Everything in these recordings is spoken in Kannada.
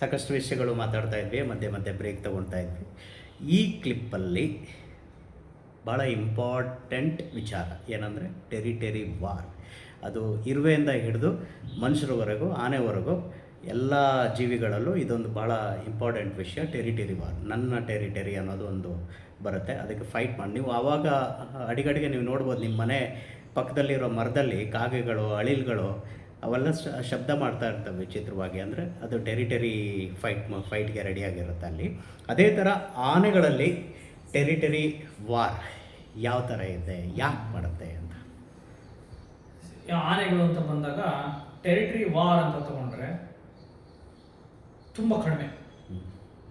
ಸಾಕಷ್ಟು ವಿಷಯಗಳು ಮಾತಾಡ್ತಾ ಇದ್ವಿ, ಮಧ್ಯೆ ಮಧ್ಯೆ ಬ್ರೇಕ್ ತೊಗೊಳ್ತಾ ಇದ್ವಿ. ಈ ಕ್ಲಿಪ್ಪಲ್ಲಿ ಭಾಳ ಇಂಪಾರ್ಟೆಂಟ್ ವಿಚಾರ ಏನಂದರೆ ಟೆರಿಟರಿ ವಾರ್. ಅದು ಇರುವೆಯಿಂದ ಹಿಡಿದು ಮನುಷ್ಯರವರೆಗೂ ಆನೆವರೆಗೂ ಎಲ್ಲ ಜೀವಿಗಳಲ್ಲೂ ಇದೊಂದು ಭಾಳ ಇಂಪಾರ್ಟೆಂಟ್ ವಿಷಯ. ಟೆರಿಟರಿ ವಾರ್, ನನ್ನ ಟೆರಿಟರಿ ಅನ್ನೋದು ಒಂದು ಬರುತ್ತೆ. ಅದಕ್ಕೆ ಫೈಟ್ ಮಾಡಿ ನೀವು ಆವಾಗ ಅಡಿಗಡಿಗೆ ನೀವು ನೋಡ್ಬೋದು, ನಿಮ್ಮ ಮನೆ ಪಕ್ಕದಲ್ಲಿರೋ ಮರದಲ್ಲಿ ಕಾಗೆಗಳು, ಅಳಿಲ್ಗಳು ಅವೆಲ್ಲ ಶಬ್ದ ಮಾಡ್ತಾ ಇರ್ತವೆ ವಿಚಿತ್ರವಾಗಿ. ಅಂದರೆ ಅದು ಟೆರಿಟರಿ ಫೈಟ್ಗೆ ರೆಡಿಯಾಗಿರುತ್ತೆ ಅಲ್ಲಿ. ಅದೇ ಥರ ಆನೆಗಳಲ್ಲಿ ಟೆರಿಟರಿ ವಾರ್ ಯಾವ ಥರ ಇದೆ, ಯಾಕೆ ಮಾಡುತ್ತೆ ಅಂತ. ಆನೆಗಳು ಅಂತ ಬಂದಾಗ ಟೆರಿಟರಿ ವಾರ್ ಅಂತ ತಗೊಂಡ್ರೆ ತುಂಬ ಕಡಿಮೆ,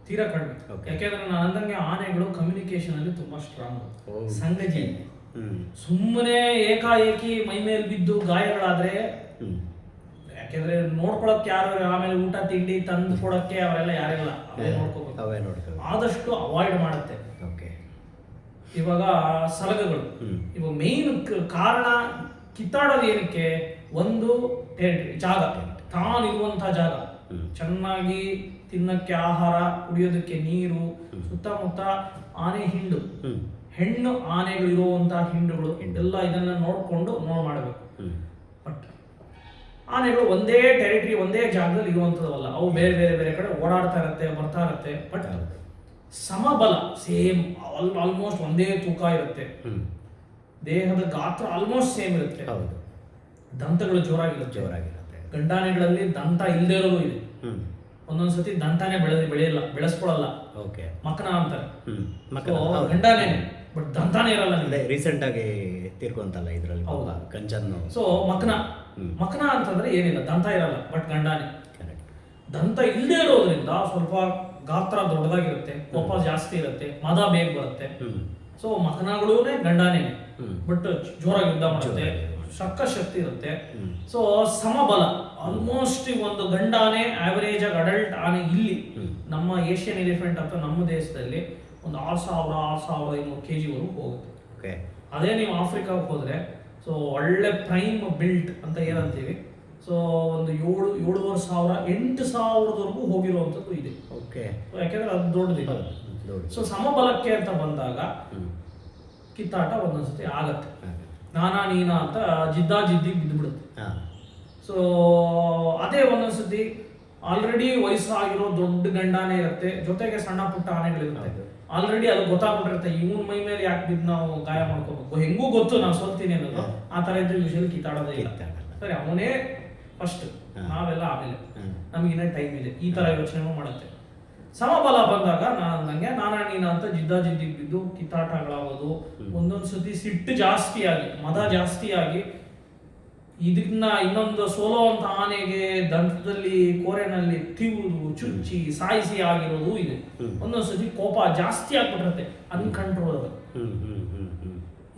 ತೀರಾ ಕಡಿಮೆ. ಯಾಕೆಂದ್ರೆ ನಾನು ಅಂದಂಗೆ ಆನೆಗಳು ಕಮ್ಯುನಿಕೇಶನ್ ಅಲ್ಲಿ ತುಂಬಾ ಸ್ಟ್ರಾಂಗ್, ಸಂಗಜಿ. ಸುಮ್ಮನೆ ಏಕಾಏಕಿ ಮೈ ಮೇಲೆ ಬಿದ್ದು ಗಾಯಗಳಾದ್ರೆ, ಯಾಕೆಂದ್ರೆ ನೋಡ್ಕೊಳಕ್ಕೆ ಯಾರು, ಆಮೇಲೆ ಊಟ ತಿಂಡಿ ತಂದು ಕೊಡಕ್ಕೆ ಅವರೆಲ್ಲ ಯಾರಿಲ್ಲ, ಅವೇ ನೋಡ್ಕೋಬೇಕು. ಆದಷ್ಟು ಅವಾಯ್ಡ್ ಮಾಡುತ್ತೆ. ಇವಾಗ ಸಲಗಗಳು, ಇವಾಗ ಮೇನ್ ಕಾರಣ ಕಿತ್ತಾಡೋದು ಏನಕ್ಕೆ, ಒಂದು ಟೆರಿಟರಿ ಜಾಗ, ತಾನಿರುವಂತಹ ಜಾಗ, ಚೆನ್ನಾಗಿ ತಿನ್ನಕ್ಕೆ ಆಹಾರ, ಕುಡಿಯೋದಕ್ಕೆ ನೀರು, ಸುತ್ತಮುತ್ತ ಆನೆ ಹಿಂಡು, ಹೆಣ್ಣು ಆನೆಗಳು ಇರುವಂತಹ ಹಿಂಡುಗಳು ಎಲ್ಲ ಇದನ್ನ ನೋಡ್ಕೊಂಡು ಮಾಡಬೇಕು. ಬಟ್ ಆನೆಗಳು ಒಂದೇ ಟೆರಿಟರಿ, ಒಂದೇ ಜಾಗದಲ್ಲಿ ಇರುವಂಥದ್ದಲ್ಲ, ಅವು ಬೇರೆ ಬೇರೆ ಬೇರೆ ಕಡೆ ಓಡಾಡ್ತಾ ಇರತ್ತೆ, ಬರ್ತಾ ಇರತ್ತೆ. ಬಟ್ ಸಮಬಲ, ಸೇಮ್ ಆಲ್ಮೋಸ್ಟ್ ಒಂದೇ ತೂಕ ಇರುತ್ತೆ, ದೇಹದ ಗಾತ್ರ ಆಲ್ಮೋಸ್ಟ್ ಸೇಮ್ ಇರುತ್ತೆ, ದಂತಗಳು ಜೋರಾಗಿರುತ್ತೆ. ಗಂಡಾನೆಗಳಲ್ಲಿ ದಂತ ಇಲ್ಲದೆ ಇರೋದು ಇದೆ, ಒಂದೊಂದ್ಸತಿ ದಂತಾನೆ ಬೆಳೆಯಲ್ಲ, ಬೆಳೆಸ್ಕೊಳಲ್ಲ, ಮಕನ ಅಂತಾರೆ. ಗಂಡಾನೆ ಬಟ್ ದಂತಾನೆ ಇರಲ್ಲ. ರೀಸೆಂಟ್ ಆಗಿ ತೀರ್ಕೊಂತಲ್ಲ ಇದ್ರಲ್ಲಿ ಕಂಚನ್ನು. ಸೊ ಮಕನ ಅಂತಂದ್ರೆ ಏನಿಲ್ಲ, ದಂತ ಇರಲ್ಲ, ಬಟ್ ಗಂಡಾನೆ. ದಂತ ಇಲ್ಲದೆ ಇರೋದ್ರಿಂದ ಸ್ವಲ್ಪ ಗಾತ್ರ ದೊಡ್ಡದಾಗಿರುತ್ತೆ, ಕೋಪ ಜಾಸ್ತಿ ಇರುತ್ತೆ, ಮದ ಬೇಗ ಬರುತ್ತೆ. ಸೊ ಮಕನಗಳೂನೇ ಗಂಡಾನೇನೆ, ಬಟ್ ಜೋರಾಗಿ ಯುದ್ಧ ಮಾಡುತ್ತೆ, ಸಕ್ಕ ಶಕ್ತಿ ಇರುತ್ತೆ. ಸೊ ಸಮಬಲ, ಆಲ್ಮೋಸ್ಟ್ ಒಂದು ಗಂಡಾನೆ ಆವರೇಜ್ ಆಗಿ ಅಡಲ್ಟ್ ಆನೆ ಇಲ್ಲಿ ನಮ್ಮ ಏಷ್ಯನ್ ಎಲಿಫೆಂಟ್ ಅಂತ ನಮ್ಮ ದೇಶದಲ್ಲಿ ಒಂದು 6,000-6,500 kg ವರೆಗೂ ಹೋಗುತ್ತೆ. ಅದೇ ನೀವು ಆಫ್ರಿಕಾಕ್ಕೆ ಹೋದ್ರೆ, ಸೊ ಒಳ್ಳೆ ಪ್ರೈಮ್ ಬಿಲ್ಟ್ ಅಂತ ಏನಂತೀವಿ, ಸೊ ಒಂದು 7,500-8,000ವರೆಗೂ ಹೋಗಿರುವಂಥದ್ದು ಇದೆ. ಯಾಕೆಂದ್ರೆ ಅದು ದೊಡ್ಡದಿದೆ. ಸೊ ಸಮಬಲಕ್ಕೆ ಅಂತ ಬಂದಾಗ ಕಿತ್ತಾಟ ಒಂದೊಂದ್ಸತಿ ಆಗತ್ತೆ, ನಾನಾ ನೀನಾ ಅಂತ ಜಿದ್ದಿ ಬಿದ್ದುಬಿಡುತ್ತೆ. ಸೊ ಅದೇ ಒಂದೊಂದ್ಸತಿ ಆಲ್ರೆಡಿ ವಯಸ್ಸಾಗಿರೋ ದೊಡ್ಡ ಗಂಡಾನೆ ಇರುತ್ತೆ, ಜೊತೆಗೆ ಸಣ್ಣ ಪುಟ್ಟ ಆನೆಗಳಿರುತ್ತೆ. ಆಲ್ರೆಡಿ ಅದು ಗೊತ್ತಾಗ್ಬಿಟ್ಟಿರುತ್ತೆ, ಇವನ್ ಮೈ ಮೇಲೆ ಯಾಕೆ ಬಿದ್ದು ನಾವು ಗಾಯ ಮಾಡ್ಕೋಬೇಕು, ಹೆಂಗೂ ಗೊತ್ತು ನಾವು ಸೋಲ್ತೀನಿ ಅನ್ನೋದು. ಆ ತರ ಇದ್ರೆ ಯೂಶಲಿ ಕಿತ್ತಾಡೋದೇ ಇಲ್ಲ. ಸರಿ, ಅವನೇ ಫಸ್ಟ್, ನಾವೆಲ್ಲ ಆಮೇಲೆ, ನಮಗಿನ್ನ ಟೈಮ್ ಇದೆ, ಈ ತರ ಯೋಚನೆ ಮಾಡುತ್ತೆ. ಸಮಬಲ ಬಂದಾಗ ನಂಗೆ ನಾನಾ ನೀನಾ ಅಂತ ಜಿದ್ದಿ ಬಿದ್ದು ಕಿತ್ತಾಟಗಳಾಗೋದು, ಒಂದೊಂದ್ಸತಿ ಸಿಟ್ಟು ಜಾಸ್ತಿ ಆಗಿ, ಮದ ಜಾಸ್ತಿ ಆಗಿ, ಇದನ್ನ ಇನ್ನೊಂದು ಸೋಲೋ ಅಂತ ಆನೆಗೆ ದಂತದಲ್ಲಿ ಕೋರೆನಲ್ಲಿ ತಿವಿದು ಚುಚ್ಚಿ ಸಾಯಿಸಿ ಆಗಿರೋದು ಇದೆ. ಒಂದೊಂದ್ಸತಿ ಕೋಪ ಜಾಸ್ತಿ ಆಗ್ಬಿಟ್ಟಿರುತ್ತೆ, ಅನ್ಕಂಟ್ರೋಲ್.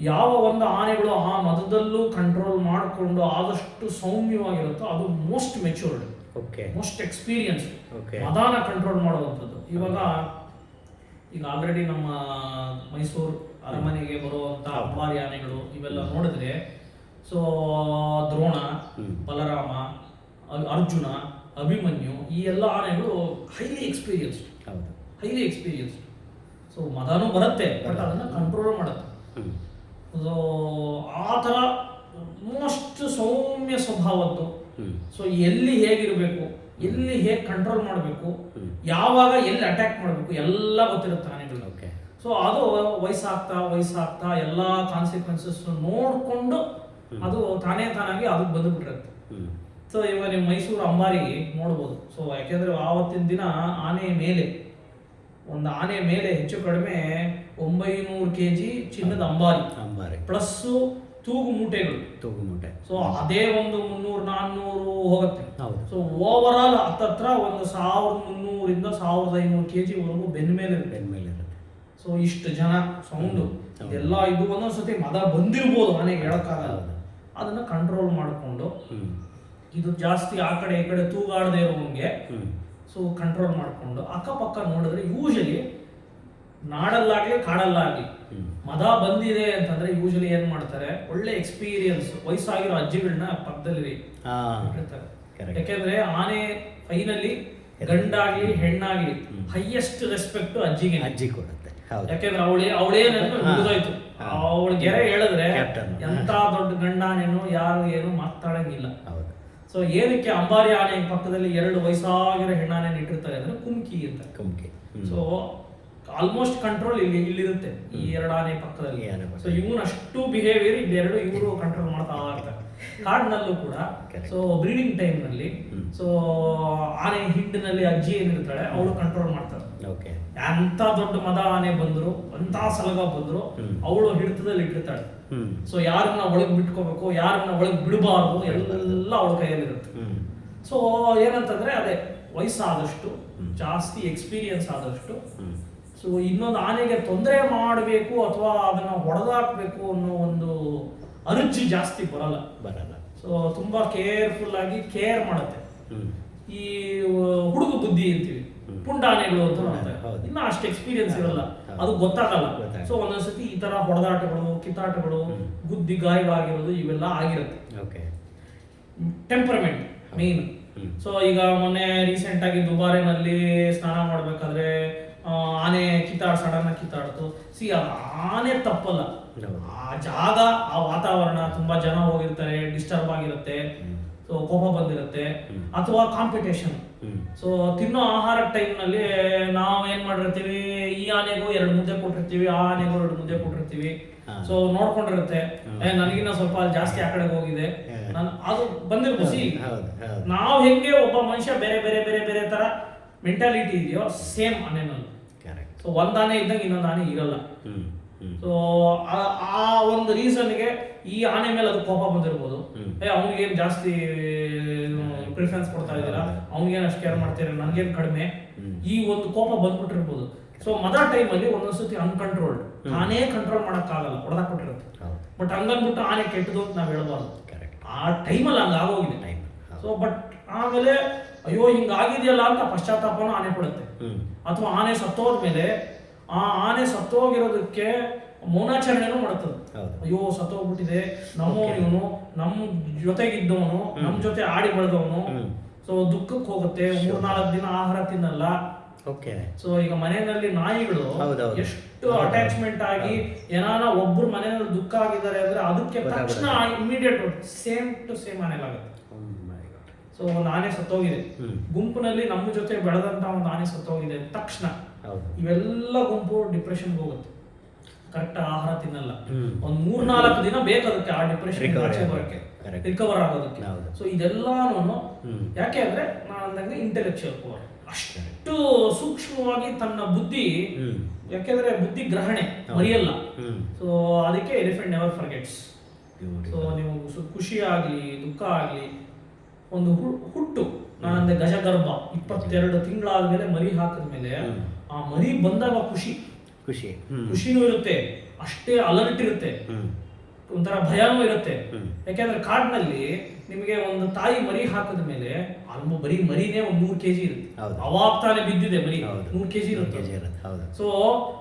ಯಾವ ಒಂದು ಆನೆಗಳು ಆ ಮದದಲ್ಲೂ ಕಂಟ್ರೋಲ್ ಮಾಡಿಕೊಂಡು ಆದಷ್ಟು ಸೌಮ್ಯವಾಗಿರುತ್ತೋ ಅದು ಮೋಸ್ಟ್ ಮೆಚೂರ್ಡ್, ಮೋಸ್ಟ್ ಎಕ್ಸ್ಪೀರಿಯನ್ಸ್, ಮದಾನ ಕಂಟ್ರೋಲ್ ಮಾಡುವಂಥದ್ದು. ಈಗ ಆಲ್ರೆಡಿ ನಮ್ಮ ಮೈಸೂರು ಅರಮನೆಗೆ ಬರುವಂತ ಅಂಬಾರಿ ಆನೆಗಳು ಇವೆಲ್ಲ ನೋಡಿದ್ರೆ, ಸೊ ದ್ರೋಣ, ಬಲರಾಮ, ಅರ್ಜುನ, ಅಭಿಮನ್ಯು, ಈ ಎಲ್ಲ ಆನೆಗಳು ಹೈಲಿ ಎಕ್ಸ್ಪೀರಿಯನ್ಸ್ಡ್. ಸೊ ಮದಾನು ಬರುತ್ತೆ, ಬಟ್ ಅದನ್ನ ಕಂಟ್ರೋಲ್ ಮಾಡುತ್ತೆ. ಸೊ ಆ ಥರ ಮೋಸ್ಟ್ ಸೌಮ್ಯ ಸ್ವಭಾವದ್ದು. ಸೊ ಎಲ್ಲಿ ಹೇಗಿರಬೇಕು, ಎಲ್ಲಿ ಹೇಗೆ ಕಂಟ್ರೋಲ್ ಮಾಡಬೇಕು, ಯಾವಾಗ ಎಲ್ಲಿ ಅಟ್ಯಾಕ್ ಮಾಡಬೇಕು ಎಲ್ಲ ಗೊತ್ತಿರುತ್ತೆ ಆನೆಗಳು. ಸೊ ಅದು ವಯಸ್ಸಾಗ್ತಾ ಎಲ್ಲ ಕಾನ್ಸಿಕ್ವೆನ್ಸಸ್ ನೋಡ್ಕೊಂಡು ಅದು ತಾನಾಗಿ ಅದಕ್ಕೆ ಬಂದುಬಿಟ್ಟಿರುತ್ತೆ. ಸೊ ಇವಾಗ ನೀವು ಮೈಸೂರು ಅಂಬಾರಿ ನೋಡ್ಬೋದು. ಸೊ ಯಾಕೆಂದ್ರೆ ಆವತ್ತಿನ ದಿನ ಒಂದು ಆನೆ ಮೇಲೆ ಹೆಚ್ಚು ಕಡಿಮೆ 900 kg ಚಿನ್ನದ ಅಂಬಾರಿ ಪ್ಲಸ್ ತೂಗು ಮೂಟೆಗಳು. ಸೊ ಅದೇ ಒಂದು 300-400 ಹೋಗುತ್ತೆ. ಸೊ ಓವರ್ ಆಲ್ ಹತ್ತತ್ರ ಒಂದು 1,300-1,500 kg ವರೆಗೂ ಬೆನ್ನ ಮೇಲೆ ಇರುತ್ತೆ. ಸೊ ಇಷ್ಟು ಜನ ಸೌಂಡು ಎಲ್ಲ ಇದು ಒಂದೊಂದ್ಸತಿ ಮದ ಬಂದಿರ್ಬೋದು, ಆನೆಗೆ ಹೇಳಕ್ಕಾಗಲ್ಲ. ಅದನ್ನ ಕಂಟ್ರೋಲ್ ಮಾಡಿಕೊಂಡು, ಇದು ಜಾಸ್ತಿ ಆ ಕಡೆ ಈ ಕಡೆ ತೂಗಾಡದೆ ಇರೋಂಗೆ ಸೊ ಕಂಟ್ರೋಲ್ ಮಾಡಿಕೊಂಡು ಅಕ್ಕಪಕ್ಕ ನೋಡಿದ್ರೆ, ಯೂಶಲಿ ನಾಡಲ್ಲಾಗ್ಲಿ ಕಾಡಲ್ಲಾಗ್ಲಿ ಮದ ಬಂದಿದೆ ಅಂತಂದ್ರೆ ಯೂಶಲಿ ಏನ್ ಮಾಡ್ತಾರೆ, ಒಳ್ಳೆ ಎಕ್ಸ್ಪೀರಿಯನ್ಸ್ ವಯಸ್ಸಾಗಿರೋ ಅಜ್ಜಿಗಳನ್ನ ಪಕ್ಕದಲ್ಲಿ ಇಟ್ಟಿರ್ತಾರೆ. ಯಾಕೆಂದ್ರೆ ಆನೆ ಫೈನಲಿ ಗಂಡಾಗ್ಲಿ ಹೆಣ್ಣಾಗ್ಲಿ ಹೈಯೆಸ್ಟ್ ರೆಸ್ಪೆಕ್ಟ್ ಅಜ್ಜಿಗೆ. ಅಜ್ಜಿ ಕೊಡುತ್ತೆ. ಹೌದು. ಯಾಕೆಂದ್ರೆ ಅವಳೇನೇನು ಮುಗಿದೋಯ್ತು, ಅವಳ ಗೆರೆ ಹೇಳಿದ್ರೆ Captain. ಎಂತ ದೊಡ್ಡ ಗಂಡನೇನು ಯಾರು ಏನು ಮಾತಾಡಂಗಿಲ್ಲ. ಹೌದು. ಸೊ ಏನಕ್ಕೆ ಅಂಬಾರಿ ಆನೆ ಪಕ್ಕದಲ್ಲಿ 2 ವಯಸ್ಸಾಗಿರೋ ಹೆಣ್ಣಾನೆಯನ್ನು ಇಟ್ಟಿರ್ತಾರೆ ಅಂದ್ರೆ ಕುಮ್ಕಿ ಅಂತ. ಕುಮ್ಕಿ. ಸೊ ಆಲ್ಮೋಸ್ಟ್ ಕಂಟ್ರೋಲ್ ಇಲ್ಲಿರುತ್ತೆ ಈ 2 ಆನೆ ಪಕ್ಕದಲ್ಲಿ. ಈ ಆನೆ ಪಕ್ಕ. ಸೊ ಇವನ್ ಅಷ್ಟು ಬಿಹೇವಿಯರ್ ಇವೆರಡು ಇವರು ಕಂಟ್ರೋಲ್ ಮಾಡ್ತಾ ಇರ್ತಾರೆ. ಕಾಡಿನಲ್ಲೂ ಕೂಡ ಸೊ ಬ್ರೀಡಿಂಗ್ ಟೈಮ್ ನಲ್ಲಿ ಸೊ ಆನೆ ಹಿಂಡಿನಲ್ಲಿ ಅಜ್ಜಿ ಏನಿರ್ತಾಳೆ ಅವಳು ಕಂಟ್ರೋಲ್ ಮಾಡ್ತಾಳೆ. ಓಕೆ. ಎಂತ ದೊಡ್ಡ ಮದ ಆನೆ ಬಂದ್ರು ಅಂತ ಸಲಗ ಬಂದ್ರು ಅವಳು ಹಿಡಿತದಲ್ಲಿ ಇಟ್ಟಿರ್ತಾಳೆ. ಸೊ ಯಾರನ್ನ ಒಳಗ್ ಬಿಟ್ಕೋಬೇಕು, ಯಾರನ್ನ ಒಳಗ್ ಬಿಡಬಾರ್ದು ಎಲ್ಲ ಅವಳ ಕೈಯಲ್ಲಿರುತ್ತೆ. ಸೊ ಏನಂತಂದ್ರೆ ಅದೇ ವಯಸ್ಸಾದಷ್ಟು ಜಾಸ್ತಿ ಎಕ್ಸ್ಪೀರಿಯನ್ಸ್ ಆದಷ್ಟು ಸೊ ಇನ್ನೊಂದು ಆನೆಗೆ ತೊಂದರೆ ಮಾಡಬೇಕು ಅಥವಾ ಅದನ್ನ ಹೊಡೆದಾಕ್ಬೇಕು ಅನ್ನೋ ಒಂದು ಅರುಚಿ ಜಾಸ್ತಿ ಬರಲ್ಲ. ಸೊ ತುಂಬಾ ಕೇರ್ಫುಲ್ ಆಗಿ ಕೇರ್ ಮಾಡುತ್ತೆ. ಈ ಹುಡುಗ ಬುದ್ಧಿ ಅಂತೀವಿ, ಪುಂಡಾನೆಗಳು ಅಂತ ನೋಡ್ತಾರೆ, ಇನ್ನ ಅಷ್ಟು ಎಕ್ಸ್ಪೀರಿಯನ್ಸ್ ಇರಲ್ಲ, ಅದು ಗೊತ್ತಾಗಲ್ಲ. ಸೊ ಒಂದೊಂದ್ಸತಿ ಈ ತರ ಹೊಡೆದಾಟಗಳು, ಕಿತ್ತಾಟಗಳು, ಬುದ್ಧಿ ಗಾಯವಾಗಿರೋದು ಇವೆಲ್ಲ ಆಗಿರುತ್ತೆ. Temperament main. ಸೊ ಈಗ ಮೊನ್ನೆ ರೀಸೆಂಟ್ ಆಗಿ ದುಬಾರಿನಲ್ಲಿ ಸ್ನಾನ ಮಾಡ್ಬೇಕಾದ್ರೆ ಆನೆ ಸಡನ್ ಕಿತ್ತಾಡ್ತು. ಆನೆ ತಪ್ಪಲ್ಲ, ಆ ಜಾಗ, ಆ ವಾತಾವರಣ, ತುಂಬಾ ಜನ ಹೋಗಿರ್ತಾರೆ, ಡಿಸ್ಟರ್ಬ್ ಆಗಿರುತ್ತೆ, ಸೊ ಕೋಪ ಬಂದಿರುತ್ತೆ, ಅಥವಾ ಕಾಂಪಿಟೇಷನ್. ಸೊ ತಿನ್ನೋ ಆಹಾರ ಟೈಮ್ ನಲ್ಲಿ ನಾವ್ ಏನ್ ಮಾಡಿರ್ತೀವಿ, ಈ ಆನೆಗೂ 2 ಮುದ್ದೆ ಕೊಟ್ಟಿರ್ತೀವಿ, ಆ ಆನೆಗೂ 2 ಮುದ್ದೆ ಕೊಟ್ಟಿರ್ತೀವಿ. ಸೊ ನೋಡ್ಕೊಂಡಿರುತ್ತೆ, ನನಗಿನ್ನ ಸ್ವಲ್ಪ ಜಾಸ್ತಿ ಆ ಕಡೆಗೆ ಹೋಗಿದೆ, ಅದು ಬಂದಿರ್ಬೋದು. ನಾವ್ ಹೆಂಗೆ ಒಬ್ಬ ಮನುಷ್ಯ ಬೇರೆ ಬೇರೆ ಬೇರೆ ಬೇರೆ ತರ ಮೆಂಟಾಲಿಟಿ ಇದೆಯೋ ಸೇಮ್ ಆನೆನಲ್ಲಿ. ಸೊ ಒಂದ್ ಆನೆ ಇದ್ದಂಗೆ ಇನ್ನೊಂದು ಆನೆ ಇರಲ್ಲ. ಸೊ ಆ ಒಂದು ರೀಸನ್ಗೆ ಈ ಆನೆ ಮೇಲೆ ಅದು ಕೋಪ ಬಂದಿರ್ಬೋದು. ಅವ್ನಿಗೇನ್ ಜಾಸ್ತಿ ಪ್ರಿಫರೆನ್ಸ್ ಕೊಡ್ತಾ ಇದ್ದೀರಾ, ಅವ್ನಿಗೇನ್ ಅಷ್ಟು ಕೇರ್ ಮಾಡ್ತೀರಾ, ನನ್ಗೇನ್ ಕಡಿಮೆ, ಈ ಒಂದು ಕೋಪ ಬಂದ್ಬಿಟ್ಟಿರ್ಬೋದು. ಸೊ ಮದರ್ ಟೈಮ್ ಅಲ್ಲಿ ಒಂದೊಂದ್ಸತಿ ಅನ್ಕಂಟ್ರೋಲ್ಡ್, ಆನೆ ಕಂಟ್ರೋಲ್ ಮಾಡಕ್ಕಾಗಲ್ಲ, ಹೊಡೆದಾಕ್ಬಿಟ್ಟಿರುತ್ತೆ. ಬಟ್ ಹಂಗನ್ಬಿಟ್ಟು ಆನೆ ಕೆಟ್ಟದು ಅಂತ ನಾವ್ ಹೇಳ್ಬಾರ್ದು, ಆ ಟೈಮಲ್ಲಿ ಹಂಗ ಆಗೋಗಿದೆ. ಸೊ ಬಟ್ ಆಮೇಲೆ ಅಯ್ಯೋ ಹಿಂಗಾಗಿದೆಯಲ್ಲ ಅಂತ ಪಶ್ಚಾತ್ತಾಪನೂ ಆನೆ ಪಡುತ್ತೆ. ಅಥವಾ ಆನೆ ಸತ್ತೋದ್ಮೇಲೆ ಆ ಆನೆ ಸತ್ತೋಗಿರೋದಕ್ಕೆ ಮೌನಾಚರಣೆನೂ ಮಾಡುತ್ತದೆ. ಅಯ್ಯೋ ಸತ್ತೋಗ್ಬಿಟ್ಟಿದೆ, ಇವನು ನಮ್ ಜೊತೆಗಿದ್ದವನು, ನಮ್ ಜೊತೆ ಆಡಿ ಬೆಳೆದವನು. ಸೊ ದುಃಖಕ್ಕೆ ಹೋಗುತ್ತೆ, 3-4 ದಿನ ಆಹಾರ ತಿನ್ನಲ್ಲ. ಸೊ ಈಗ ಮನೆಯಲ್ಲಿ ನಾಯಿಗಳು ಎಷ್ಟು ಅಟ್ಯಾಚ್ಮೆಂಟ್ ಆಗಿ ಏನಾನ ಒಬ್ರು ಮನೆಯಲ್ಲಿ ದುಃಖ ಆಗಿದ್ದಾರೆ ಅಂದ್ರೆ ಅದಕ್ಕೆ ತಕ್ಷಣ ಇಮಿಡಿಯೇಟ್ ಸೇಮ್ ಟು ಸೇಮ್ ಆನೆಲಾಗುತ್ತೆ. ಸೊ ಒಂದು ಆನೆ ಸತ್ತೋಗಿದೆ, ಗುಂಪಿನಲ್ಲಿ ನಮ್ಮ ಜೊತೆ ಬೆಳೆದಂತ ಒಂದು ಆನೆ ಸತ್ತೋಗಿದೆ ತಕ್ಷಣ ಇವೆಲ್ಲ ಗುಂಪು ಡಿಪ್ರೆಷನ್ಗೆ ಹೋಗುತ್ತೆ. ಕರೆಕ್ಟ್ ಆಹಾರ ತಿನ್ನಲ್ಲ, ಒಂದ್ 3-4 ದಿನ ಬೇಕಾಗುತ್ತೆ ಆ ಡಿಪ್ರೆಷನ್ ರಿಕವರ್ ಆಗೋದಕ್ಕೆ. ಸೊ ಇದೆಲ್ಲಾನು ಯಾಕೆ ಅಂದ್ರೆ ನಾನು ಅಂದಂಗೆ ಇಂಟೆಲೆಕ್ಚುಯಲ್ ಪವರ್ ಅಷ್ಟು ಸೂಕ್ಷ್ಮವಾಗಿ ತನ್ನ ಬುದ್ಧಿ, ಯಾಕೆಂದ್ರೆ ಬುದ್ಧಿ ಗ್ರಹಣೆ ಮರೆಯಲ್ಲ. ಸೊ ಅದಕ್ಕೆ ಎಲಿಫೆಂಟ್ ನೆವರ್ ಫರ್ಗೆಟ್ಸ್. ಸೊ ನೀವು ಖುಷಿ ಆಗ್ಲಿ ದುಃಖ ಆಗ್ಲಿ, ಒಂದು ಹುಟ್ಟು ನಾನಂದ್ರೆ ಗಜಗರ್ಭ 22 ತಿಂಗಳಾದ್ಮೇಲೆ ಮರಿ ಹಾಕಿದ್ಮೇಲೆ ಆ ಮರಿ ಬಂದಾಗ ಖುಷಿನೂ ಇರುತ್ತೆ, ಅಷ್ಟೇ ಅಲರ್ಟ್ ಇರುತ್ತೆ, ಒಂಥರ ಭಯನೂ ಇರುತ್ತೆ. ಯಾಕೆಂದ್ರೆ ಕಾಡಿನಲ್ಲಿ ನಿಮಗೆ ಒಂದು ತಾಯಿ ಮರಿ ಹಾಕಿದ ಮೇಲೆ ಬರೀ ಮರಿನೇ ಒಂದು 100 kg ಇರುತ್ತೆ. ಅವಾಗ ತಾನೇ ಬಿದ್ದಿದೆ ಮರಿ 100 kg ಇರುತ್ತೆ. ಸೊ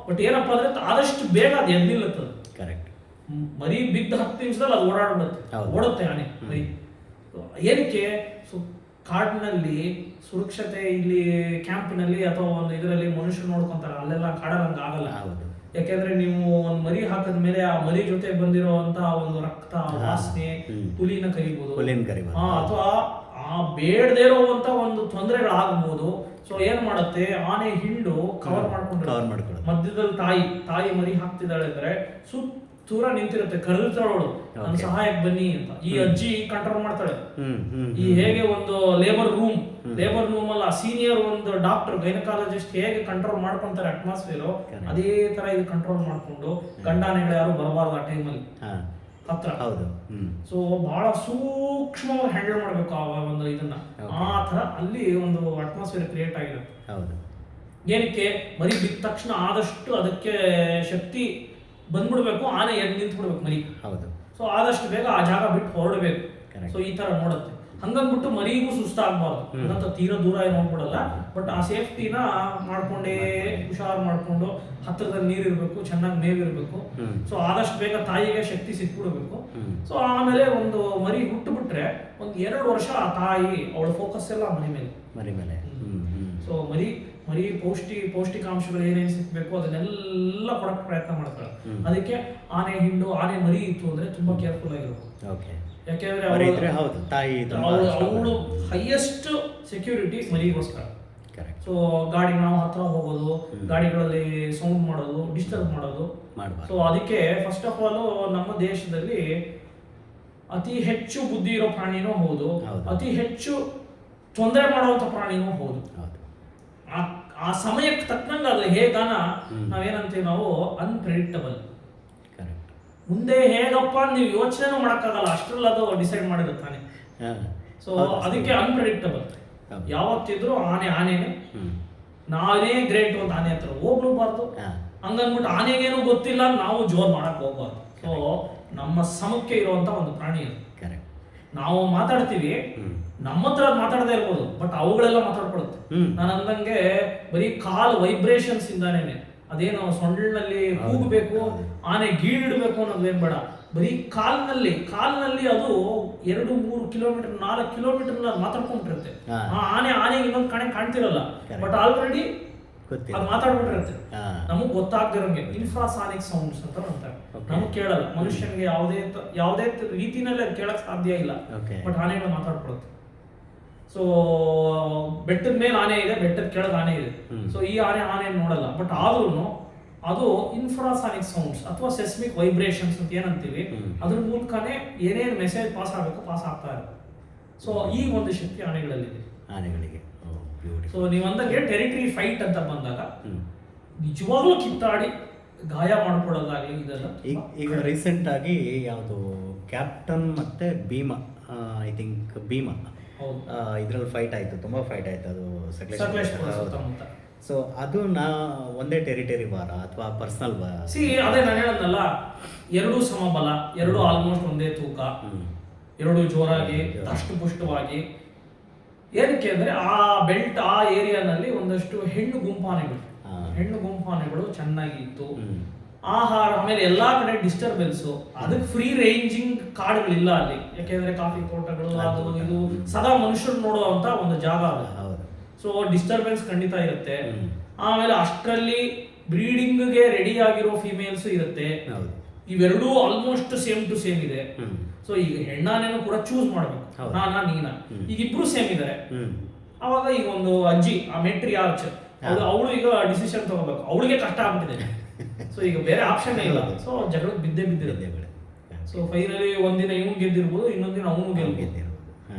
ಬಟ್ ಏನಪ್ಪಾ ಅಂದ್ರೆ ಆದಷ್ಟು ಬೇಗ ಅದು ಎದ್ದಿಲ್ಲತ್ತದ. ಮರಿ ಬಿದ್ದ 10 ನಿಮಿಷದಲ್ಲಿ ಅದು ಓಡುತ್ತೆ ಆನೆ ಮರಿ. ಏನಕ್ಕೆ? ಸೊ ಕಾಡಿನಲ್ಲಿ ಸುರಕ್ಷತೆ, ಇಲ್ಲಿ ಕ್ಯಾಂಪಿನಲ್ಲಿ ಅಥವಾ ಒಂದು ಇದರಲ್ಲಿ ಮನುಷ್ಯರು ನೋಡ್ಕೊಂತಾರೆ, ಅಲ್ಲೆಲ್ಲ ಕಾಡಲ್ಲಿ ಆಗಲ್ಲ. ಯಾಕೆಂದ್ರೆ ನೀವು ಒಂದು ಮರಿ ಹಾಕಿದ ಮೇಲೆ ಆ ಮರಿ ಜೊತೆ ಬಂದಿರುವಂತ ಒಂದು ರಕ್ತ ವಾಸನೆ ಹುಲಿನ ಕರಿಬಹುದು, ಅಥವಾ ಆ ಬೇಡದೇ ಇರುವಂತ ಒಂದು ತೊಂದರೆಗಳಾಗಬಹುದು. ಸೊ ಏನ್ ಮಾಡುತ್ತೆ, ಆನೆ ಹಿಂಡು ಕವರ್ ಮಾಡ್ಕೊಂಡು ಮಧ್ಯದಲ್ಲಿ ತಾಯಿ ಮರಿ ಹಾಕ್ತಿದ್ದಾಳೆ ಅಂದ್ರೆ ದೂರ ನಿಂತಿರುತ್ತೆ, ಕರೆದಿರ್ತಾಳವಳು ನನ್ನ ಸಹಾಯಕ್ಕೆ ಬನ್ನಿ ಅಂತ. ಈ ಅಜ್ಜಿ ಕಂಟ್ರೋಲ್ ಮಾಡ್ತಾಳೆ. ಈ ಹೇಗೆ ಒಂದು ಲೇಬರ್ ರೂಮ್ ಅಲ್ಲ, ಸೀನಿಯರ್ ಒಂದು ಡಾಕ್ಟರ್ ಗೈನಕಾಲಜಿಸ್ಟ್ ಹೇಗೆ ಕಂಟ್ರೋಲ್ ಮಾಡ್ಕೊಂತಾರೆ ಅಟ್ಮಾಸ್ಫಿಯರ್, ಅದೇ ತರ ಇದು ಕಂಟ್ರೋಲ್ ಮಾಡ್ಕೊಂಡು ಗಂಡಾನೆಗಳು ಯಾರು ಬರಬಾರ್ದು ಆ ಟೈಮಲ್ಲಿ ಹತ್ರ. ಸೊ ಬಹಳ ಸೂಕ್ಷ್ಮವಾಗಿ ಹ್ಯಾಂಡಲ್ ಮಾಡ್ಬೇಕು ಆ ಒಂದು ಇದನ್ನ. ಆ ತರ ಅಲ್ಲಿ ಒಂದು ಅಟ್ಮಾಸ್ಫಿಯರ್ ಕ್ರಿಯೇಟ್ ಆಗಿರುತ್ತೆ. ಏನಕ್ಕೆ? ಮರಿ ಬಿದ್ದ ತಕ್ಷಣ ಆದಷ್ಟು ಅದಕ್ಕೆ ಶಕ್ತಿ ಬಂದ್ಬಿಡ್ಬೇಕು, ಆನೆ ಎದ್ದು ನಿಂತ್ಬಿಡ್ಬೇಕು ಮರಿ. ಸೊ ಆದಷ್ಟು ಬೇಗ ಆ ಜಾಗ ಬಿಟ್ಟು ಹೊರಡಬೇಕು. ಸೊ ಈ ತರ ನೋಡುತ್ತೆ. ಹಂಗಂದ್ಬಿಟ್ಟು ಮರಿಗೂ ಸುಸ್ತಾಗಬಾರ್ದು, ಅಂತ ತೀರಾ ದೂರ ಏನು ಹೋಗ್ಬಿಡಲ್ಲ. ಬಟ್ ಆ ಸೇಫ್ಟಿನ ಮಾಡ್ಕೊಂಡೇ ಹುಷಾರು ಮಾಡ್ಕೊಂಡು ಹತ್ತಿರದಲ್ಲಿ ನೀರಿರ್ಬೇಕು, ಚೆನ್ನಾಗಿ ಮೇವಿರ್ಬೇಕು. ಸೊ ಆದಷ್ಟು ಬೇಗ ತಾಯಿಗೆ ಶಕ್ತಿ ಸಿಕ್ಬಿಡ್ಬೇಕು. ಸೊ ಆಮೇಲೆ ಒಂದು ಮರಿ ಹುಟ್ಟು ಬಿಟ್ರೆ 1-2 ವರ್ಷ ಆ ತಾಯಿ ಅವಳ ಫೋಕಸ್ ಎಲ್ಲ ಮರಿ ಮೇಲೆ. ಸೊ ಮರಿ ಪೌಷ್ಟಿಕಾಂಶಗಳು ಏನೇನು ಸಿಕ್ಬೇಕು ಅದನ್ನೆಲ್ಲ ಕೊಡಕ್ಕೆ ಪ್ರಯತ್ನ ಮಾಡ್ತಾರೆ. ಅದಕ್ಕೆ ಆನೆ ಹಿಂಡು ಆನೆ ಮರಿ ಇತ್ತು ಅಂದ್ರೆ ತುಂಬಾ ಕೇರ್ಫುಲ್ ಆಗಿರ್ಬೇಕು. ಯಾಕೆಂದ್ರೆ ಹೌದು ತಾಯಿ ಅವಳು ಹೈಯೆಸ್ಟ್ ಸೆಕ್ಯೂರಿಟಿ ಮರಿಗೋಸ್ಕರ. ಸೊ ಗಾಡಿ ನಾವು ಹತ್ರ ಹೋಗೋದು, ಗಾಡಿಗಳಲ್ಲಿ ಸೌಂಡ್ ಮಾಡೋದು, ಡಿಸ್ಟರ್ಬ್ ಮಾಡೋದು. ಸೊ ಅದಕ್ಕೆ ಫಸ್ಟ್ ಆಫ್ ಆಲ್ ನಮ್ಮ ದೇಶದಲ್ಲಿ ಅತಿ ಹೆಚ್ಚು ಬುದ್ಧಿ ಇರೋ ಪ್ರಾಣಿನೂ ಹೌದು, ಅತಿ ಹೆಚ್ಚು ತೊಂದರೆ ಮಾಡುವಂತ ಪ್ರಾಣಿನೂ ಹೌದು. ಆ ಸಮಯಕ್ಕೆ ತಕ್ಕಂಗೆ ಅದು ಹೇಗಾನ ನಾವೇನಂತೀವಿ ನಾವು ಅನ್ಪ್ರೆಡಿಕ್ಟಬಲ್. ಮುಂದೆ ಹೇಗಪ್ಪ ನೀವು ಯೋಚನೆ ಮಾಡಕ್ಕಾಗಲ್ಲ, ಅಷ್ಟ್ರಲ್ಲಿ ಅದು ಡಿಸೈಡ್ ಮಾಡಿರುತ್ತಾನೆ. ಸೊ ಅದಕ್ಕೆ ಅನ್ಪ್ರೆಡಿಕ್ಟಬಲ್. ಯಾವತ್ತಿದ್ರು ಆನೆನೆ ನಾನೇ ಗ್ರೇಟ್ ಅಂತ ಆನೆ ಹತ್ರ ಹೋಗ್ಲೂಬಾರ್ದು. ಹಂಗನ್ಬಿಟ್ಟು ಆನೆಗೇನು ಗೊತ್ತಿಲ್ಲ ನಾವು ಜೋರ್ ಮಾಡಕ್ ಹೋಗ್ಬಾರ್ದು. ಸೊ ನಮ್ಮ ಸಮಕ್ಕೆ ಇರುವಂತ ಒಂದು ಪ್ರಾಣಿ ಅದು. ನಾವು ಮಾತಾಡ್ತೀವಿ, ನಮ್ಮ ಹತ್ರ ಮಾತಾಡದೇ ಇರ್ಬೋದು, ಬಟ್ ಅವುಗಳೆಲ್ಲ ಮಾತಾಡ್ಕೊಳುತ್ತೆ. ನಾನು ಅಂದಂಗೆ ಬರೀ ಕಾಲ್ ವೈಬ್ರೇಷನ್ಸ್ ಇಂದಾನೇನೆ, ಅದೇನೋ ಸೊಂಡಿನಲ್ಲಿ ಕೂಗಬೇಕು, ಆನೆ ಗೀಳಿಡ್ಬೇಕು ಅನ್ನೋದೇನ್ ಬೇಡ. ಬರೀ ಕಾಲ್ನಲ್ಲಿ ಅದು 2-3 ಕಿಲೋಮೀಟರ್ 4 ಕಿಲೋಮೀಟರ್ ಮಾತಾಡ್ಕೊಂಡ್ಬಿಟ್ಟಿರುತ್ತೆ. ಆ ಆನೆಗೆ ಇನ್ನೊಂದು ಕಣೆ ಕಾಣ್ತಿರಲ್ಲ, ಬಟ್ ಆಲ್ರೆಡಿ ಅದು ಮಾತಾಡ್ಬಿಟ್ಟಿರುತ್ತೆ. ನಮಗ್ ಗೊತ್ತಾಗ್ದಿರಂಗೆ ಇನ್ಫ್ರಾಸಾನಿಕ್ ಸೌಂಡ್ಸ್ ಅಂತ ಅಂತಾರೆ. ನಮಗ್ ಕೇಳಲ್ಲ, ಮನುಷ್ಯನಿಗೆ ಯಾವುದೇ ರೀತಿನಲ್ಲಿ ಅದು ಕೇಳಕ್ ಸಾಧ್ಯ ಇಲ್ಲ, ಬಟ್ ಆನೆಗಳು ಮಾತಾಡ್ಕೊಳುತ್ತೆ. ಸೊ ಬೆಟ್ಟದ ಮೇಲೆ ಆನೆ ಇದೆ, ಬೆಟ್ಟದ ಕೆಳಗೆ ಆನೆ ಇದೆ. ಸೊ ಈ ಆನೆ ನೋಡಲ್ಲ, ಬಟ್ ಆದ್ರೂ ಅದು ಇನ್ಫ್ರಾಸಾನಿಕ್ ಸೌಂಡ್ಸ್ ಅಥವಾ ಸೆಸ್ಮಿಕ್ ವೈಬ್ರೇಷನ್ಸ್ ಅಂತ ಏನಂತೀವಿ, ಅದ್ರ ಮೂಲಕನೇ ಏನೇನು ಮೆಸೇಜ್ ಪಾಸ್ ಆಗಬೇಕು ಪಾಸ್ ಆಗ್ತಾ ಇರುತ್ತೆ. ಸೊ ಈ ಒಂದು ಶಕ್ತಿ ಆನೆಗಳಿಗೆ. ಸೊ ನೀವು ಅಂದಂಗೆ ಟೆರಿಟರಿ ಫೈಟ್ ಅಂತ ಬಂದಾಗ ನಿಜವಾಗ್ಲೂ ಕಿತ್ತಾಡಿ ಗಾಯ ಮಾಡ್ಕೊಳ್ಳೋದಾಗ್ಲಿ ಇದೆಲ್ಲ. ಈಗ ರೀಸೆಂಟ್ ಆಗಿ ಯಾವುದು ಕ್ಯಾಪ್ಟನ್ ಮತ್ತೆ ಭೀಮಾ, ಐ ಥಿಂಕ್ ಭೀಮಾ ಇದ್ರಲ್ಲಿ ಫೈಟ್ ಆಯ್ತು, ತುಂಬಾ ಫೈಟ್ ಆಯ್ತು ಅದು ಸಕಲೇಶ್ಪುರ ಸುತ್ತಮುತ್ತ. ಸೊ ಅದು ಒಂದೇ ಟೆರಿಟರಿ ವಾರ ಅಥವಾ ಪರ್ಸನಲ್ ವಾರ? ಅದೇ ನಾನು ಹೇಳದ್ನಲ್ಲ, ಎರಡೂ ಸಮಬಲ, ಎರಡೂ ಆಲ್ಮೋಸ್ಟ್ ಒಂದೇ ತೂಕ, ಎರಡೂ ಜೋರಾಗಿ ದಷ್ಟಪುಷ್ಟವಾಗಿ. ಏನಕ್ಕೆ ಅಂದ್ರೆ ಆ ಏರಿಯಾನಲ್ಲಿ ಒಂದಷ್ಟು ಹೆಣ್ಣು ಗುಂಪಾನೆಗಳು ಚೆನ್ನಾಗಿ ಇತ್ತು. ಆಹಾರ, ಆಮೇಲೆ ಎಲ್ಲಾ ಕಡೆ ಡಿಸ್ಟರ್ಬೆನ್ಸ್, ಅದಕ್ಕೆ ಫ್ರೀ ರೇಂಜಿಂಗ್ ಕಾಡುಗಳಿಲ್ಲ ಅಲ್ಲಿ. ಯಾಕೆಂದ್ರೆ ಕಾಫಿ ತೋಟಗಳು ಅದು ಇದು ಸದಾ ಮನುಷ್ಯರು ನೋಡುವಂತ ಒಂದು ಜಾಗ ಅದು. ಸೊ ಡಿಸ್ಟರ್ಬೆನ್ಸ್ ಖಂಡಿತ ಇರುತ್ತೆ. ಆಮೇಲೆ ಅಷ್ಟರಲ್ಲಿ ಬ್ರೀಡಿಂಗ್ಗೆ ರೆಡಿ ಆಗಿರೋ ಫಿಮೇಲ್ಸ್ ಇರುತ್ತೆ. ಇವೆರಡೂ ಆಲ್ಮೋಸ್ಟ್ ಸೇಮ್ ಟು ಸೇಮ್ ಇದೆ. ಸೊ ಈಗ ಹೆಣ್ಣಾನೇನು ಕೂಡ ಚೂಸ್ ಮಾಡ್ಬೇಕು, ನೀನಾ. ಈಗ ಇಬ್ರು ಸೇಮ್ ಇದಾರೆ, ಅವಾಗ ಈಗ ಒಂದು ಅಜ್ಜಿ, ಆ ಮೆಟ್ರಿ ಆರ್ಚ್ ಅವಳು ಈಗ ಡಿಸಿಷನ್ ತಗೋಬೇಕು, ಅವಳಿಗೆ ಕಷ್ಟ ಆಗ್ಬಿಟ್ಟಿದೆ. ಸೊ ಈಗ ಬೇರೆ ಆಪ್ಷನ್ ಇಲ್ಲ. ಸೊ ಜಗಳಕ್ಕೆ ಬಿದ್ದಿರುತ್ತೆ. ಸೊ ಫೈನಲಿ ಒಂದಿನ ಇವನು ಗೆದ್ದಿರ್ಬೋದು, ಇನ್ನೊಂದಿನ ಅವನು ಗೆಲ್ಬೋದು.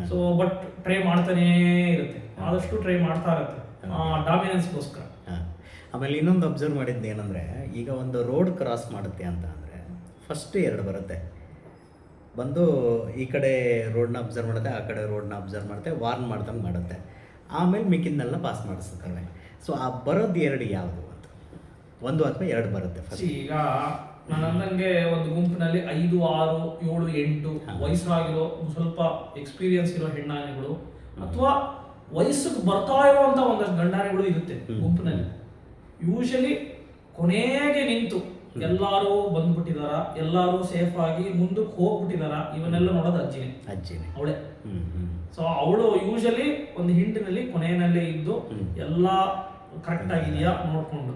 ಸೊ ಬಟ್ ಟ್ರೈ ಮಾಡ್ತಾನೇ ಇರುತ್ತೆ, ಆದಷ್ಟು ಟ್ರೈ ಮಾಡ್ತಾ ಇರುತ್ತೆ ಡಾಮಿನೆನ್ಸ್ಗೋಸ್ಕರ. ಆಮೇಲೆ ಇನ್ನೊಂದು ಅಬ್ಸರ್ವ್ ಮಾಡಿದ್ದು ಏನಂದರೆ, ಈಗ ಒಂದು ರೋಡ್ ಕ್ರಾಸ್ ಮಾಡುತ್ತೆ ಅಂತ ಅಂದರೆ ಫಸ್ಟ್ 2 ಬರುತ್ತೆ, ಬಂದು ಈ ಕಡೆ ರೋಡ್ನ ಅಬ್ಸರ್ವ್ ಮಾಡುತ್ತೆ, ಆ ಕಡೆ ರೋಡ್ನ ಅಬ್ಸರ್ವ್ ಮಾಡುತ್ತೆ, ವಾರ್ನ್ ಮಾಡ್ದಂಗೆ ಮಾಡುತ್ತೆ. ಆಮೇಲೆ ಮಿಕ್ಕಿದ್ನೆಲ್ಲ ಪಾಸ್ ಮಾಡಿಸ್ತವೆ. ಸೊ ಆ ಬರೋದು 2 ಯಾವುದು ಅಂತ, 1 ಅಥವಾ 2 ಬರುತ್ತೆ ಫಸ್ಟ್. ಈಗ ನಾನು ಅಂದಂಗೆ ಒಂದು ಗುಂಪಿನಲ್ಲಿ 5, 6, 7, 8 ವಯಸ್ಸಾಗಿರೋ ಸ್ವಲ್ಪ ಎಕ್ಸ್ಪೀರಿಯನ್ಸ್ ಇರೋ ಹೆಣ್ಣಾನೆಗಳು ಅಥವಾ ವಯಸ್ಸಿಗೆ ಬರ್ತಾ ಇರುವಂತ ಒಂದಷ್ಟು ಗಂಡಾನೆಗಳು ಇರುತ್ತೆ ಗುಂಪಿನಲ್ಲಿ. ಯೂಶಲಿ ಕೊನೆಗೆ ನಿಂತು ಎಲ್ಲಾರು ಬಂದ್ಬಿಟ್ಟಿದಾರ, ಎಲ್ಲಾರು ಸೇಫ್ ಆಗಿ ಮುಂದಕ್ಕೆ ಹೋಗ್ಬಿಟ್ಟಿದಾರ, ಇವನ್ನೆಲ್ಲ ನೋಡೋದು ಅಜ್ಜಿನೇ ಅವಳೆ. ಸೊ ಅವಳು ಯೂಶಲಿ ಒಂದು ಹಿಂಡಿನಲ್ಲಿ ಕೊನೆಯಲ್ಲಿ ಇದ್ದು ಎಲ್ಲ ಕರೆಕ್ಟ್ ಆಗಿದೆಯಾ ನೋಡ್ಕೊಂಡು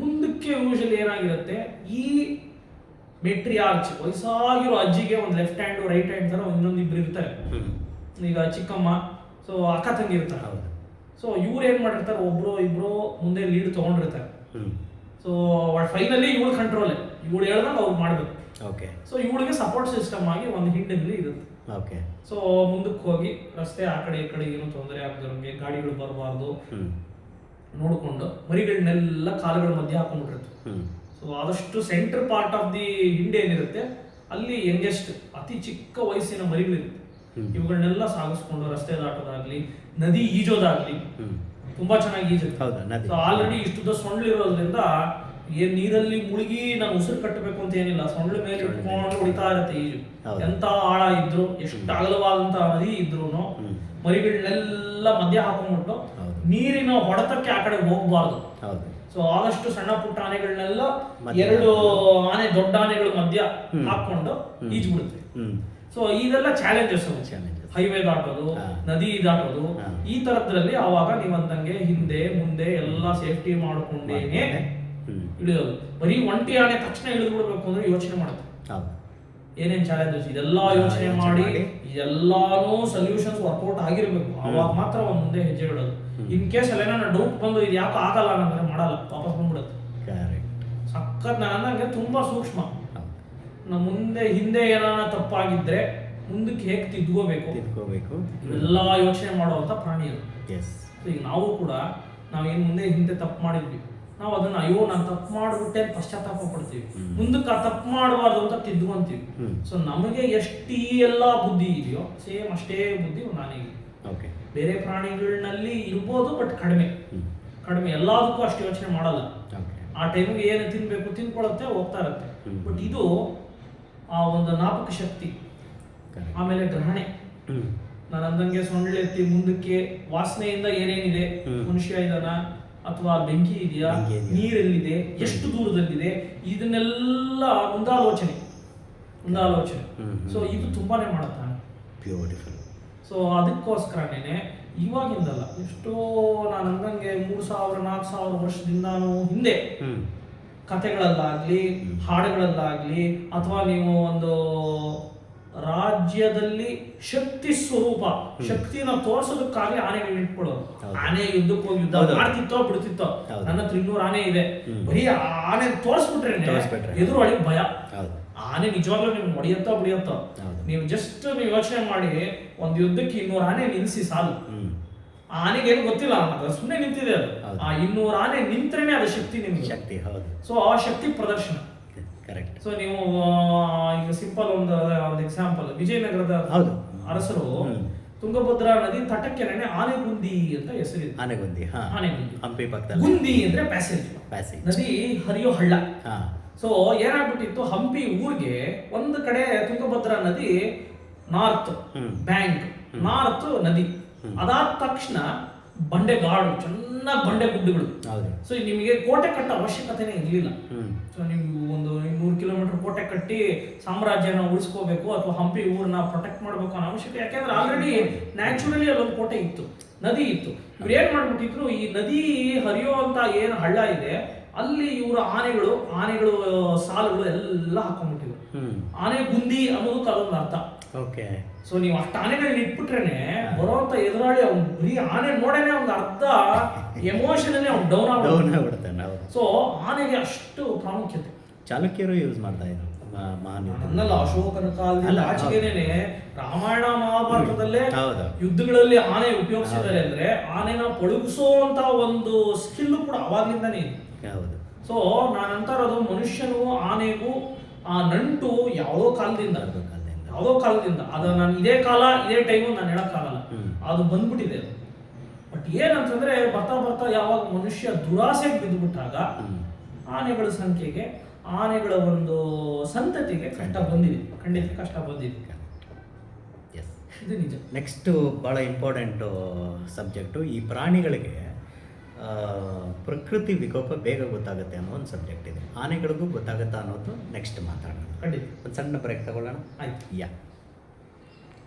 ಮುಂದಕ್ಕೆ ಯೂಶಲಿ ಏನಾಗಿರುತ್ತೆ, ಈ ಮೆಟ್ರಿಯಾರ್ಚ್ ವಯಸ್ಸಾಗಿರೋ ಅಜ್ಜಿಗೆ ಒಂದು ಲೆಫ್ಟ್ ಹ್ಯಾಂಡ್ ರೈಟ್ ಹ್ಯಾಂಡ್ ತರ ಇನ್ನೊಂದಿಬ್ರು ಇರ್ತಾರೆ. ಈಗ ಚಿಕ್ಕಮ್ಮ, ಸೊ ಅಕ್ಕ ತಂಗಿ ಇರ್ತಾರೆ. ಸೊ ಇವ್ರು ಏನ್ ಮಾಡಿರ್ತಾರೆ, ಒಬ್ರು ಇಬ್ರು ಮುಂದೆ ಲೀಡ್ ತಗೊಂಡಿರ್ತಾರೆ. ಸೊ ಫೈನಲಿ ಇವಳು ಕಂಟ್ರೋಲ್, ಇವಳು ಹೇಳ್ದಂಗೆ ಅವ್ರು ಮಾಡ್ಬೇಕು. ಸೊ ಇವಳಿಗೆ ಸಪೋರ್ಟ್ ಸಿಸ್ಟಮ್ ಆಗಿ ಒಂದು ಹಿಂಡಿನಲ್ಲಿ ಇರುತ್ತೆ. ಸೊ ಮುಂದಕ್ಕೆ ಹೋಗಿ ರಸ್ತೆ ಆ ಕಡೆ ಈ ಕಡೆ ಏನು ತೊಂದರೆ ಆಗದಂಗೆ, ಗಾಡಿಗಳು ಬರಬಾರ್ದು ನೋಡ್ಕೊಂಡು ಮರಿಗಳನ್ನೆಲ್ಲ ಕಾಲುಗಳ ಮಧ್ಯೆ ಹಾಕೊಂಡ್ಬಿಟ್ಟಿರುತ್ತೆ. ಸೊ ಆದಷ್ಟು ಸೆಂಟರ್ ಪಾರ್ಟ್ ಆಫ್ ದಿ ಹಿಂಡೆ ಏನಿರುತ್ತೆ ಅಲ್ಲಿ ಯಂಗೆಸ್ಟ್ ಅತಿ ಚಿಕ್ಕ ವಯಸ್ಸಿನ ಮರಿಗಳಿರುತ್ತೆ. ಇವುಗಳನ್ನೆಲ್ಲ ಸಾಗಿಸ್ಕೊಂಡು ರಸ್ತೆ ದಾಟೋದಾಗ್ಲಿ, ನದಿ ಈಜೋದಾಗ್ಲಿ, ತುಂಬಾ ಚೆನ್ನಾಗಿ ಈಜುತ್ತೆ. ಆಲ್ರೆಡಿ ಇಷ್ಟುದ ಸೊಂಡ್ಲಿರೋದ್ರಿಂದ ಏನ್ ನೀರಲ್ಲಿ ಮುಳುಗಿ ನಾನು ಉಸಿರು ಕಟ್ಟಬೇಕು ಅಂತ ಏನಿಲ್ಲ, ಸೊಂಡ್ಲ ಮೇಲೆ ಇಟ್ಕೊಂಡು ಹೊಡಿತಾ ಇರುತ್ತೆ ಈಜು. ಎಂತ ಆಳ ಇದ್ರು, ಎಷ್ಟು ಅಗಲವಾದಂತ ನದಿ ಇದ್ರು ಮರಿಗಳನ್ನೆಲ್ಲ ಮಧ್ಯ ಹಾಕೊಂಡ್ಬಿಟ್ಟು ನೀರಿನ ಹೊಡೆತಕ್ಕೆ ಆ ಕಡೆ ಹೋಗ್ಬಾರ್ದು. ಸೊ ಆದಷ್ಟು ಸಣ್ಣ ಪುಟ್ಟ ಆನೆಗಳನ್ನೆಲ್ಲ 2 ಆನೆ ದೊಡ್ಡ ಆನೆಗಳ ಮಧ್ಯ ಹಾಕೊಂಡು ಈಜ್ ಬಿಡುತ್ತೆ. ಸೊ ಇದೆಲ್ಲ ಚಾಲೆಂಜಸ್. ಹೈವೇ ದಾಟೋದು, ಹಾ. ನದಿ ದಾಟೋದು, ಹಾ. ಈ ತರದ್ರಲ್ಲಿ ಆವಾಗ ನೀವು ಅಂದಂಗೆ ಹಿಂದೆ ಮುಂದೆ ಎಲ್ಲ ಸೇಫ್ಟಿ ಮಾಡ್ಕೊಂಡೇನೆ ಇಳಿಯೋದು. ಬರೀ ಒಂಟಿ ಆನೆ ತಕ್ಷಣ ಇಳಿದು ಬಿಡ್ಬೇಕು ಅಂದ್ರೆ ಯೋಚನೆ ಮಾಡುತ್ತೆ, ಹೌದು. ಏನೇನ್ ಚಾಲೆಂಜಸ್ ಇದೆಲ್ಲ ಯೋಚನೆ ಯೋಚ್ನೆ ಮಾಡಿ ಮಾಡಿ ಎಲ್ಲಾನು ಸೊಲ್ಯೂಷನ್ಸ್ ವರ್ಕೌಟ್ ಆಗಿರ್ಬೇಕು, ಅವಾಗ ಮಾತ್ರ ಒಂದ್ ಮುಂದೆ ಹೆಜ್ಜೆ ಇಡೋದು. ಇನ್ ಕೇಸ್ ಅಲ್ಲಿ ಏನಾರ ಡೌಟ್ ಬಂದು ಇದು ಯಾಕೆ ಆಗಲ್ಲ ಅಂದ್ರೆ ಮಾಡಲ್ಲ, ವಾಪಸ್ ಬಂದ್ಬಿಡುತ್ತೆ. ಕರೆಕ್ಟ್. ಸಖತ್ ನಂಗೆ ತುಂಬಾ ಸೂಕ್ಷ್ಮ. ಹೌದು. ನಮ್ಮ ಮುಂದೆ ಹಿಂದೆ ಏನಾರ ತಪ್ಪಾಗಿದ್ರೆ ಮುಂದಕ್ಕೆ ಹೇಗೆ ತಿದ್ಕೋಬೇಕು ಎಲ್ಲ ಯೋಚನೆ ಮಾಡುವಂತ ಪ್ರಾಣಿ ಅದು. ಎಸ್. ಈಗ ನಾವು ಕೂಡ ನಾವೇನ್ ಮುಂದೆ ಹಿಂದೆ ತಪ್ಪು ಮಾಡಿದ್ವಿ, ನಾವು ಅದನ್ನ ಅಯ್ಯೋ ನಾನು ತಪ್ಪು ಮಾಡ್ಬಿಟ್ಟೆ ಅಂತ ಪಶ್ಚಾತ್ತಾಪ ಪಡ್ತೀವಿ, ಮುಂದಕ್ಕೆ ಆ ತಪ್ಪು ಮಾಡಬಾರ್ದು ಅಂತ ತಿದ್ದುವಂತೀವಿ. ಸೊ ನಮಗೆ ಎಷ್ಟು ಎಲ್ಲ ಬುದ್ಧಿ ಇದೆಯೋ ಸೇಮ್ ಅಷ್ಟೇ ಬುದ್ಧಿ ಒಂದು ಆನೆಗೆ. ಓಕೆ. ಬೇರೆ ಪ್ರಾಣಿಗಳಲ್ಲಿ ಇರ್ಬೋದು, ಬಟ್ ಕಡಿಮೆ ಎಲ್ಲದಕ್ಕೂ ಅಷ್ಟು ಯೋಚನೆ ಮಾಡಲ್ಲ. ಆ ಟೈಮಿಗೆ ಏನು ತಿನ್ಬೇಕು ತಿನ್ಕೊಳತ್ತೆ, ಹೋಗ್ತಾ ಇರತ್ತೆ. ಬಟ್ ಇದು ಆ ಒಂದು ಜ್ಞಾಪಕ ಶಕ್ತಿ, ಆಮೇಲೆ ಗ್ರಹಣೆ. ನಾನು ಅಂದಂಗೆ ಸೊಂಡ್ಲೆತ್ತಿ ಮುಂದಕ್ಕೆ ವಾಸನೆಯಿಂದ ಏನೇನಿದೆ, ಮನುಷ್ಯ ಇದಾನ ಅಥವಾ ಬೆಂಕಿ ಇದೆಯಾ, ನೀರೆಲ್ಲಿದೆ, ಎಷ್ಟು ದೂರದಲ್ಲಿದೆ, ಇದನ್ನೆಲ್ಲ ಮುಂದಾಲೋಚನೆ. ಸೊ ಇದು ತುಂಬಾನೇ ಮಾಡುತ್ತಾನೆ. ಬ್ಯೂಟಿಫುಲ್. ಸೊ ಅದಕ್ಕೋಸ್ಕರನೇ ಇವಾಗಿಂದಲ್ಲ, ಎಷ್ಟೋ ನಾನು ಅಂದಂಗೆ 3000-4000 ವರ್ಷದಿಂದಾನು ಹಿಂದೆ ಕಥೆಗಳಲ್ಲಾಗ್ಲಿ ಹಾಡುಗಳಲ್ಲಾಗ್ಲಿ ಅಥವಾ ನೀವು ಒಂದು ರಾಜ್ಯದಲ್ಲಿ ಶಕ್ತಿ ಸ್ವರೂಪ ಶಕ್ತಿನ ತೋರಿಸೋದಕ್ಕಾಗಿ ಆನೆಗಳನ್ನ ಇಟ್ಕೊಳ್ಳೋರು. ಆನೆ ಯುದ್ಧಕ್ಕೆ ಹೋಗಿ ಯುದ್ಧ ಮಾಡ್ತಿತ್ತೋ ಬಿಡ್ತಿತ್ತೋ, ನನ್ನ ಹತ್ರ 200 ಆನೆ ಇದೆ, ಬರೀ ಆನೆ ತೋರಿಸ್ಬಿಟ್ರೆ ಎದುರು ಒಳಗೆ ಭಯ. ಆನೆ ನಿಜವಾಗ್ಲೂ ನಿಮ್ಗೆ ಹೊಡಿಯತ್ತೋ ಬಿಡಿಯತ್ತೋ, ನೀವು ಜಸ್ಟ್ ನೀವು ಯೋಚನೆ ಮಾಡಿ ಒಂದು ಯುದ್ಧಕ್ಕೆ 200 ಆನೆ ನಿಲ್ಸಿ ಸಾಲು. ಆನೆಗೆ ಏನು ಗೊತ್ತಿಲ್ಲ, ಸುಮ್ಮನೆ ನಿಂತಿದೆ ಅದು. ಆ 200 ಆನೆ ನಿಂತ್ರೇನೆ ಅದು ಶಕ್ತಿ, ನಿಮ್ಗೆ ಶಕ್ತಿ. ಸೊ ಆ ಶಕ್ತಿ ಪ್ರದರ್ಶನ. ಕರೆಕ್ಟ್. ಸೊ ನೀವು ಈಗ ಸಿಂಪಲ್ ಒಂದು ಎಕ್ಸಾಂಪಲ್, ವಿಜಯನಗರದ ಅರಸರು ತುಂಗಭದ್ರಾ ನದಿ ತಟಕ್ಕೆನೆ ಆನೆಗುಂದಿ ಅಂತ ಹೆಸರಿದೆ. ಆನೆಗುಂದಿ ಹಂಪಿ ಪಕ್ಕದಲ್ಲಿ. ಗುಂದಿ ಅಂದ್ರೆ ಪ್ಯಾಸೇಜ್, ನದಿ ಹರಿಯೋ ಹಳ್ಳ. ಸೊ ಏನಾಗ್ಬಿಟ್ಟಿತ್ತು, ಹಂಪಿ ಊರಿಗೆ ಒಂದು ಕಡೆ ತುಂಗಭದ್ರಾ ನದಿ ನಾರ್ತ್ ಬ್ಯಾಂಕ್, ನಾರ್ತ್ ನದಿ, ಅದಾದ ತಕ್ಷಣ ಬಂಡೆಗಾಡು, ಚೆನ್ನಾಗಿ ಬಂಡೆ ಗುಡ್ಡಗಳು. ಸೊ ನಿಮಗೆ ಕೋಟೆ ಕಟ್ಟ ಅವಶ್ಯಕತೆನೇ ಇರಲಿಲ್ಲ. ಸೊ ನೀವು ಒಂದು 100 ಕಿಲೋಮೀಟರ್ ಕೋಟೆ ಕಟ್ಟಿ ಸಾಮ್ರಾಜ್ಯನ ಉಳಿಸ್ಕೋಬೇಕು ಅಥವಾ ಹಂಪಿ ಊರನ್ನ ಪ್ರೊಟೆಕ್ಟ್ ಮಾಡಬೇಕು ಅನ್ನೋ ಅವಶ್ಯಕತೆ, ಯಾಕೆಂದ್ರೆ ಆಲ್ರೆಡಿ ನ್ಯಾಚುರಲಿ ಅಲ್ಲೊಂದು ಕೋಟೆ ಇತ್ತು, ನದಿ ಇತ್ತು. ಇವ್ರು ಏನ್ ಮಾಡ್ಬಿಟ್ಟಿದ್ರು, ಈ ನದಿ ಹರಿಯುವಂತ ಏನು ಹಳ್ಳ ಇದೆ ಅಲ್ಲಿ ಇವರ ಆನೆಗಳು ಸಾಲುಗಳು ಎಲ್ಲ ಹಾಕೊಂಡ್ಬಿಟ್ಟಿದ್ರು. ಆನೆ ಗುಂದಿ ಅನ್ನೋದಕ್ಕೆ ಅದೊಂದು ಅರ್ಥ. ಓಕೆ. ಸೊ ನೀವು ಅಷ್ಟು ಆನೆಗಳನ್ನ ಇಟ್ಬಿಟ್ರೇನೆ ಬರುವಂತ ಎದುರಾಳಿ ಅವ್ನು ಬರೀ ಆನೆ ನೋಡೇನೆ ಒಂದು ಅರ್ಧ ಎಮೋಷನ್ ಅವ್ನು ಡೌನ್ ಆಗ್ಬಿಡ್ತಾನೆ. ಸೊ ಆನೆಗೆ ಅಷ್ಟು ಪ್ರಾಮುಖ್ಯತೆ. ಚಾಲುಕ್ಯರು ಯೂಸ್ ಮಾಡ್ತಾ ಇದ್ರು. ನನ್ನಲ್ಲ, ಅಶೋಕನ ಕಾಲದಲ್ಲಿ ಆಚೆಗೇನೆ ರಾಮಾಯಣ ಮಹಾಭಾರತದಲ್ಲೇ ಯುದ್ಧಗಳಲ್ಲಿ ಆನೆ ಉಪಯೋಗಿಸಿದ್ದಾರೆ ಅಂದ್ರೆ ಆನೆನ ಪಳಗಿಸುವಂತ ಒಂದು ಸ್ಕಿಲ್ ಕೂಡ ಅವಾಗ್ಲಿಂದಾನೇ ಇದೆ. ಸೊ ನಾನಂತ ಇರೋದು ಮನುಷ್ಯನು ಆನೆಗೂ ಆ ನಂಟು ಯಾವುದೋ ಕಾಲದಿಂದ ಅದು ನಾನು ಇದೇ ಕಾಲ ಇದೇ ಟೈಮು ನಾನು ಹೇಳಕ್ಕಾಗಲ್ಲ, ಅದು ಬಂದ್ಬಿಟ್ಟಿದೆ. ಬಟ್ ಏನಂತಂದ್ರೆ ಬರ್ತಾ ಬರ್ತಾ ಯಾವಾಗ ಮನುಷ್ಯ ದುರಾಸೆಗೆ ಬಿದ್ದುಬಿಟ್ಟಾಗ ಆನೆಗಳ ಸಂಖ್ಯೆಗೆ, ಆನೆಗಳ ಒಂದು ಸಂತತಿಗೆ ಕಷ್ಟ ಬಂದಿದೆ, ಖಂಡಿತ ಕಷ್ಟ ಬಂದಿದೆ. ಇದು ನಿಜ. ನೆಕ್ಸ್ಟ್ ಭಾಳ ಇಂಪಾರ್ಟೆಂಟು ಸಬ್ಜೆಕ್ಟು, ಈ ಪ್ರಾಣಿಗಳಿಗೆ ಪ್ರಕೃತಿ ವಿಕೋಪ ಬೇಗ ಗೊತ್ತಾಗುತ್ತೆ ಅನ್ನೋ ಒಂದು ಸಬ್ಜೆಕ್ಟ್ ಇದೆ. ಆನೆಗಳಿಗೂ ಗೊತ್ತಾಗುತ್ತಾ ಅನ್ನೋದು ನೆಕ್ಸ್ಟ್ ಮಾತಾಡೋಣ. ಖಂಡಿತ. ಒಂದು ಸಣ್ಣ ಬ್ರೇಕ್ ತಗೊಳ್ಳೋಣ. ಆಯ್ತು. ಯಾ.